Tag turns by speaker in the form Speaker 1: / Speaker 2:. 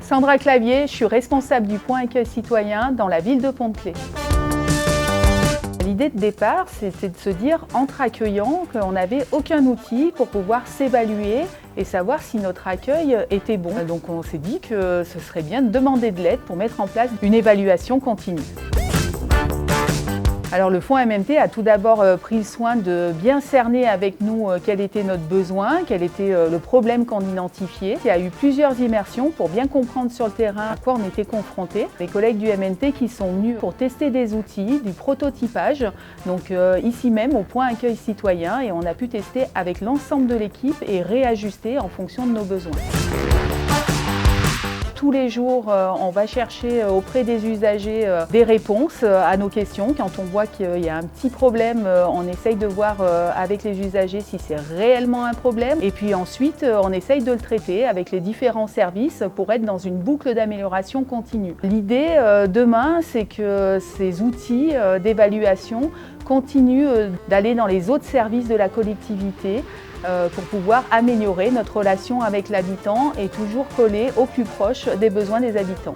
Speaker 1: Sandra Clavier, je suis responsable du point accueil citoyen dans la ville de Pont-de-Claix. L'idée de départ, c'était de se dire, entre accueillants, qu'on n'avait aucun outil pour pouvoir s'évaluer et savoir si notre accueil était bon. Donc on s'est dit que ce serait bien de demander de l'aide pour mettre en place une évaluation continue. Alors le fonds MMT a tout d'abord pris le soin de bien cerner avec nous quel était notre besoin, quel était le problème qu'on identifiait. Il y a eu plusieurs immersions pour bien comprendre sur le terrain à quoi on était confrontés. Les collègues du MMT qui sont venus pour tester des outils, du prototypage, donc ici même au point accueil citoyen, et on a pu tester avec l'ensemble de l'équipe et réajuster en fonction de nos besoins. Tous les jours, on va chercher auprès des usagers des réponses à nos questions. Quand on voit qu'il y a un petit problème, on essaye de voir avec les usagers si c'est réellement un problème. Et puis ensuite, on essaye de le traiter avec les différents services pour être dans une boucle d'amélioration continue. L'idée demain, c'est que ces outils d'évaluation continuent d'aller dans les autres services de la collectivité pour pouvoir améliorer notre relation avec l'habitant et toujours coller au plus proche des besoins des habitants.